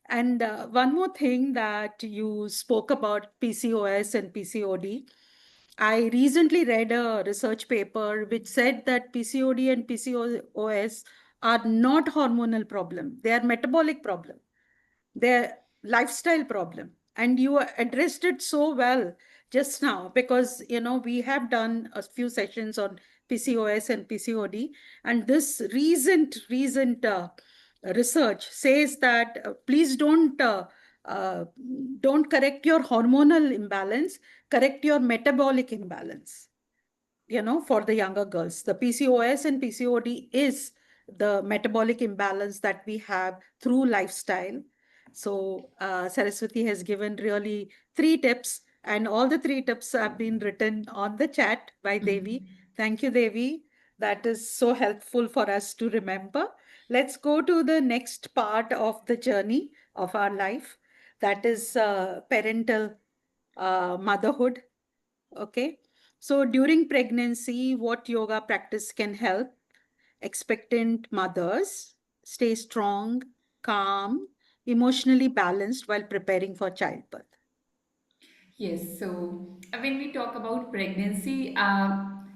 And one more thing that you spoke about PCOS and PCOD. I recently read a research paper which said that PCOD and PCOS are not hormonal problem. They are metabolic problem. Their lifestyle problem. And you addressed it so well just now, because we have done a few sessions on PCOS and PCOD, and this recent research says that please uh, don't correct your hormonal imbalance, correct your metabolic imbalance. For the younger girls, the PCOS and PCOD is the metabolic imbalance that we have through lifestyle. So Saraswati has given really 3 tips, and all the 3 tips have been written on the chat by Devi. Thank you, Devi. That is so helpful for us to remember. Let's go to the next part of the journey of our life. That is parental motherhood. Okay. So during pregnancy, what yoga practice can help expectant mothers stay strong, calm, emotionally balanced while preparing for childbirth? Yes, so when we talk about pregnancy,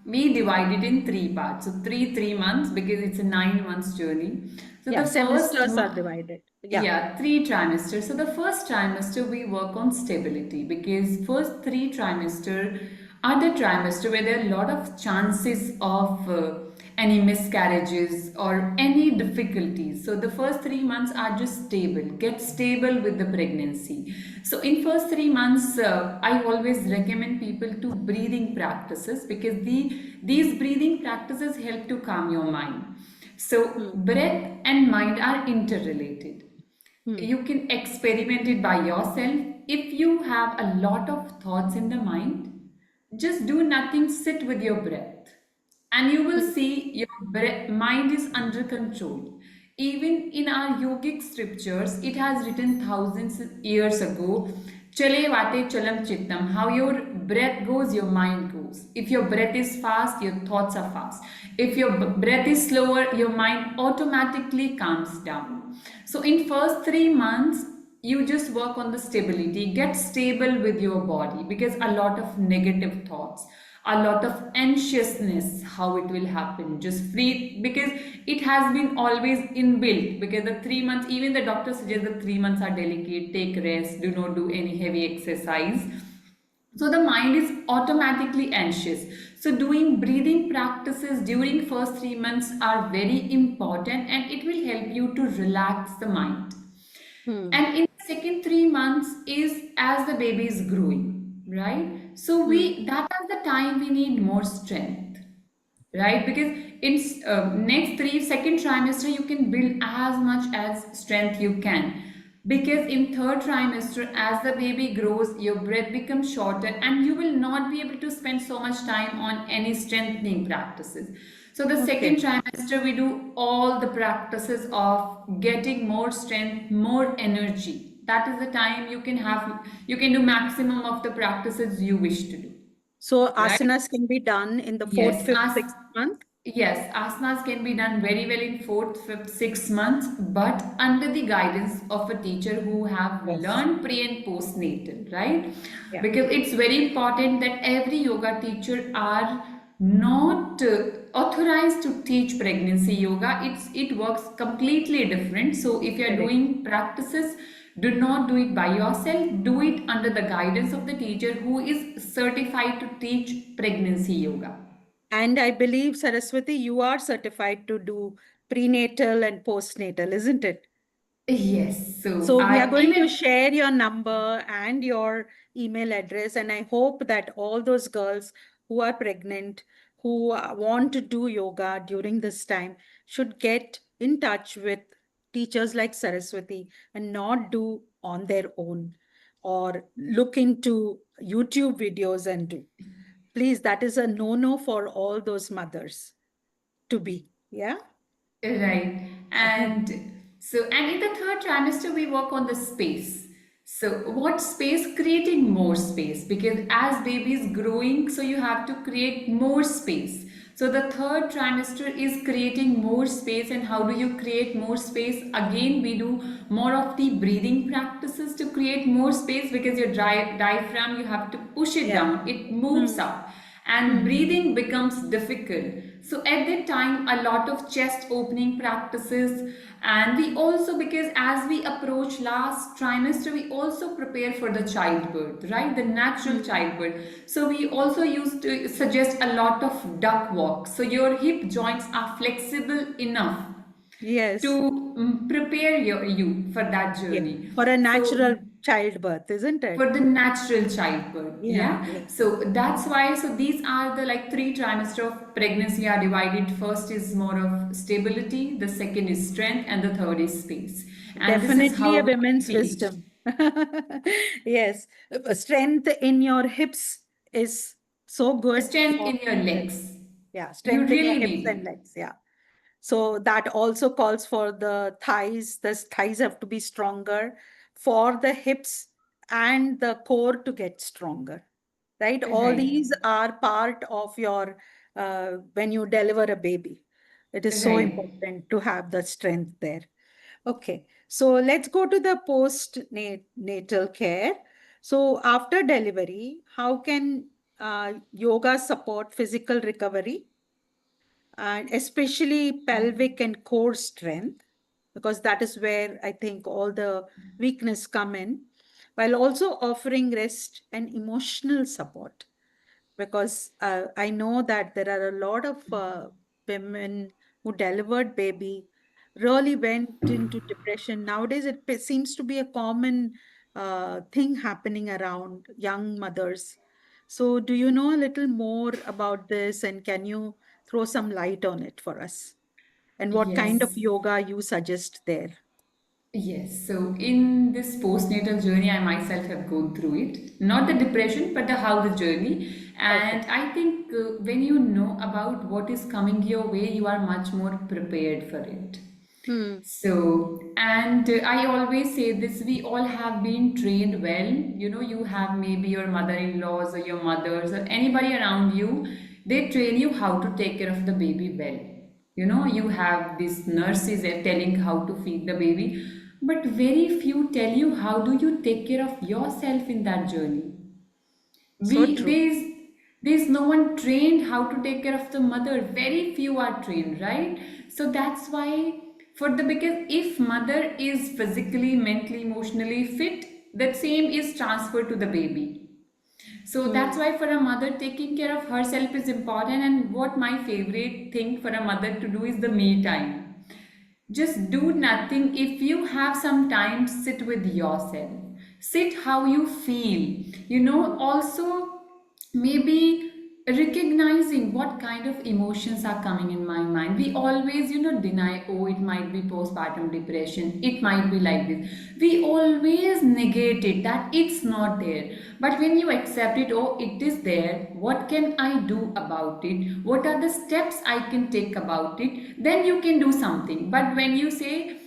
we divide it in three parts. So 3 months because it's a 9 months journey. So Yeah, the first semesters are month, divided. Yeah. yeah, 3 trimesters. So the first trimester we work on stability because first 3 trimester are the trimester where there are a lot of chances of any miscarriages or any difficulties. So the first 3 months are just stable. Get stable with the pregnancy. So in first 3 months, I always recommend people to breathing practices because these breathing practices help to calm your mind. So Hmm. breath and mind are interrelated. Hmm. You can experiment it by yourself. If you have a lot of thoughts in the mind, just do nothing, sit with your breath, and you will Hmm. see your mind is under control. Even in our yogic scriptures, it has written thousands of years ago, Chale vate chalam chittam, how your breath goes, your mind goes. If your breath is fast, your thoughts are fast. If your breath is slower, your mind automatically calms down. So in first 3 months, you just work on the stability, get stable with your body because a lot of negative thoughts, a lot of anxiousness, how it will happen, just free because it has been always inbuilt because the 3 months, even the doctor suggests the 3 months are delicate, take rest, do not do any heavy exercise. So the mind is automatically anxious. So doing breathing practices during first 3 months are very important and it will help you to relax the mind. Hmm. And in the second 3 months is as the baby is growing, right? So Hmm. we that is the time we need more strength, right? Because in next three second trimester you can build as much as strength you can, because in third trimester as the baby grows your breath becomes shorter and you will not be able to spend so much time on any strengthening practices. So the second Okay. trimester we do all the practices of getting more strength, more energy. That is the time you can do maximum of the practices you wish to do, So right? asanas can be done in the fourth, Yes, fifth, sixth month. yes, asanas can be done very well in fourth, fifth, 6 months, but under the guidance of a teacher who have Yes. learned pre and postnatal, right? Yeah. Because it's very important that every yoga teacher are not authorized to teach pregnancy yoga. It works completely different. So if you are Correct. doing practices, do not do it by yourself. Do it under the guidance of the teacher who is certified to teach pregnancy yoga. And I believe, Saraswati, you are certified to do prenatal and postnatal, isn't it? Yes, so So we are I going to even share your number and your email address. And I hope that all those girls who are pregnant, who want to do yoga during this time, should get in touch with teachers like Saraswati and not do on their own or look into YouTube videos and do. Please, that is a no-no for all those mothers to be. Yeah. right, and so and in the third trimester we work on the space. So, what space? Creating more space, because as baby is growing, so you have to create more space. So, the third trimester is creating more space. And how do you create more space? Again, we do more of the breathing practices to create more space, because your diaphragm, you have to push it Yeah. down, it moves Hmm. up, and Hmm. breathing becomes difficult. So at that time, a lot of chest opening practices. And we also, because as we approach last trimester, we also prepare for the childbirth, right, the natural Hmm. childbirth. So we also used to suggest a lot of duck walk, so your hip joints are flexible enough to Yes. prepare you for that Yeah. journey. For a So natural childbirth, isn't for it? the natural childbirth, Yeah. yeah. Yeah. So that's why, so these are the like three trimester of pregnancy are divided. First is more of stability, the second is strength, and the third is space. And this is Definitely how a we women's teach. wisdom. Yes. Strength in your hips is so good Strength for in your women. legs, Yeah. you Strength in your really hips need and it. legs. Yeah. So that also calls for the thighs. The thighs have to be stronger for the hips and the core to get stronger, right? All Right, these are part of your when you deliver a baby. It is so right. important to have the strength there. Okay, so let's go to the post-natal care. So after delivery, how can yoga support physical recovery and especially pelvic and core strength, because that is where I think all the weakness come in, while also offering rest and emotional support. Because I know that there are a lot of women who delivered baby really went into depression. Nowadays, seems to be a common thing happening around young mothers. So, do you know a little more about this, and can you throw some light on it for us? And what kind of Yes. yoga you suggest there? Yes, so in this postnatal journey, I myself have gone through it. Not the depression, but the how the journey. Okay. And I think when you know about what is coming your way, you are much more prepared for it. Hmm. So, and I always say this, we all have been trained well. You know, you have maybe your mother-in-laws or your mothers or anybody around you, they train you how to take care of the baby well. You know, you have these nurses telling how to feed the baby, but very few tell you how do you take care of yourself in that journey. So we true. there's no one trained how to take care of the mother, very few are trained, right? So that's why, for the, because if mother is physically, mentally, emotionally fit, that same is transferred to the baby. So Hmm. that's why for a mother, taking care of herself is important. And what my favorite thing for a mother to do is the me time. Just do nothing. If you have some time, sit with yourself. Sit how you feel. You know, also maybe recognizing what kind of emotions are coming in my mind. We always, deny, oh, it might be postpartum depression, it might be like this. We always negate it, that it's not there. But when you accept it, oh, it is there, what can I do about it? What are the steps I can take about it? Then you can do something. But when you say,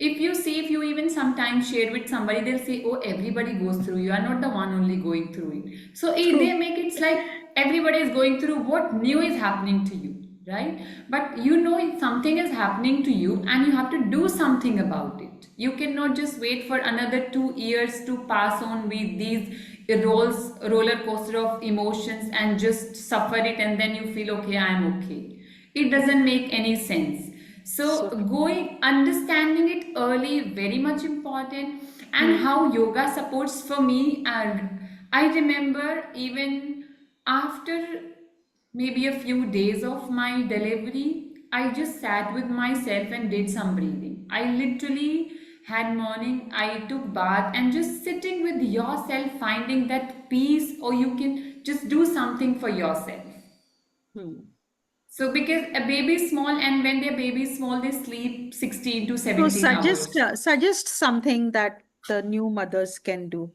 if you see, if you even sometimes share with somebody, they'll say, oh, everybody goes through, you are not the one only going through it. So they True. make it like everybody is going through, what new is happening to you, right? But you know, if something is happening to you and you have to do something about it, you cannot just wait for another 2 years to pass on with these roller coaster of emotions and just suffer it, and then you feel okay, I am okay. It doesn't make any sense. So So true. going, understanding it early, very much important. And Hmm. how yoga supports for me, and I remember even after maybe a few days of my delivery, I just sat with myself and did some breathing. I literally had morning, I took bath, and just sitting with yourself, finding that peace, or you can just do something for yourself. Hmm. So because a baby is small, and when their baby is small, they sleep 16 to So 17 suggest hours. suggest something that the new mothers can do.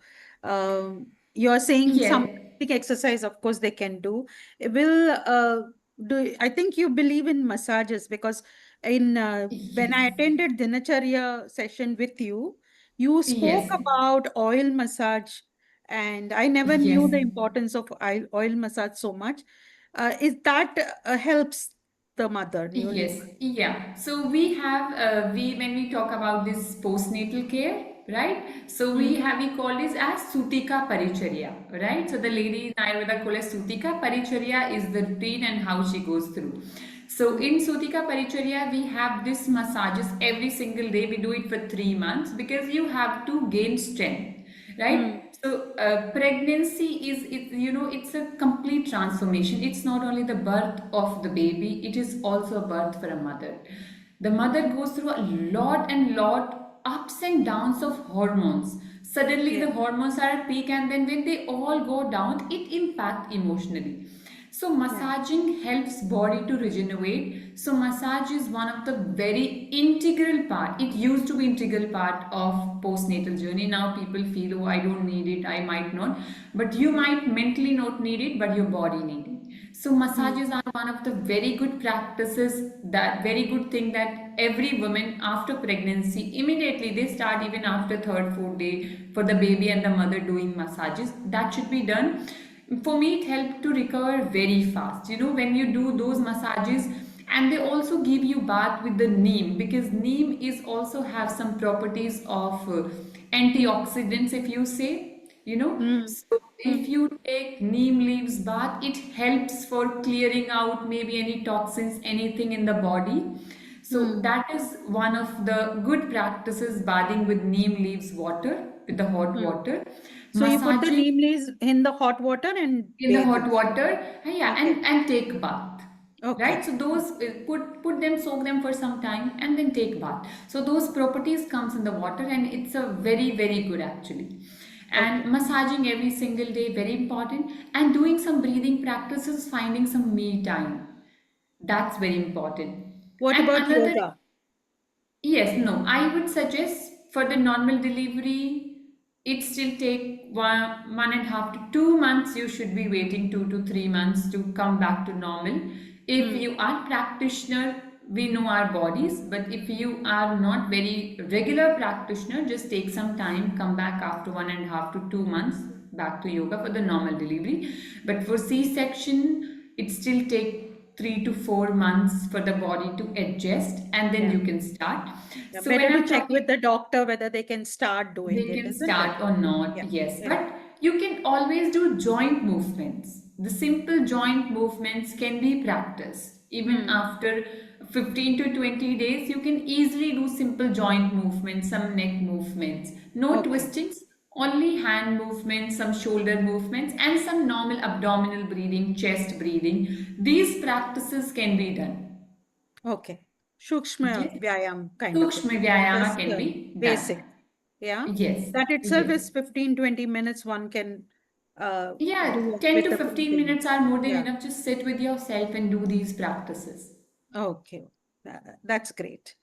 You are saying some Yeah. big exercise, of course they can do. It will do. I think you believe in massages because in when Yes. I attended Dinacharya session with you, You spoke Yes, about oil massage, and I never knew yes. the importance of oil massage so much. Is that helps the mother, newly? Yes, yeah. So we have we when we talk about this postnatal care, right? So Mm, we call this as Sutika Paricharya, right? So the lady in Ayurveda call as Sutika Paricharya is the routine and how she goes through. So mm, in Sutika Paricharya, we have this massages every single day. We do it for 3 months because you have to gain strength, mm, right? So pregnancy is it, you know, it's a complete transformation. It's not only the birth of the baby, it is also a birth for a mother. The mother goes through a lot and lot ups and downs of hormones. Suddenly yeah, the hormones are at peak, and then when they all go down, it impacts emotionally. So yeah, massaging helps body to regenerate. So massage is one of the very integral part. It used to be integral part of postnatal journey. Now people feel, oh, I don't need it, I might not. But you mm, might mentally not need it, but your body need it. So mm, massages are one of the very good practices, that very good thing that every woman after pregnancy, immediately they start even after third, fourth day for the baby and the mother doing massages. That should be done. For me it helped to recover very fast, you know, when you do those massages. And they also give you bath with the neem, because neem is also have some properties of antioxidants, if you say, you know. mm, So mm, if you take neem leaves bath, it helps for clearing out maybe any toxins, anything in the body. So mm, that is one of the good practices, bathing with neem leaves water, with the hot mm. water, So you put the massaging neem leaves in the hot water and in the bathe hot yourself. water, yeah, Okay, and take bath, right? okay, So those put them, soak them for some time, and then take bath. So those properties comes in the water, and it's a very very good actually. And okay. massaging every single day, very important. And doing some breathing practices, finding some me time, that's very important. What And about another, yoga? yes, no, I would suggest for the normal delivery, it still take 1.5 to 2 months. You should be waiting 2 to 3 months to come back to normal. If Mm, you are practitioner, we know our bodies, but if you are not very regular practitioner, just take some time, come back after 1.5 to 2 months back to yoga for the normal delivery. But for C-section, it still take 3 to 4 months for the body to adjust, and then yeah, you can start. yeah. So Better when to I'm check talking, with the doctor whether they can start doing they it, can isn't it? start or not, Yeah, yes, yeah. but you can always do joint movements. The simple joint movements can be practiced even Mm, after 15 to 20 days. You can easily do simple joint movements, some neck movements, no okay, twistings, only hand movements, some shoulder movements, and some normal abdominal breathing, chest breathing. These practices can be done. okay. Shukshma Yes, Vyayam kind of a sukshma thing. vyayama Just can be done. basic. Yeah. Yes, That itself yes. is 15-20 minutes one can Yeah, do 10 with to the 15 breathing. minutes are more than Yeah. enough. Just sit with yourself and do these practices. Okay. That's great.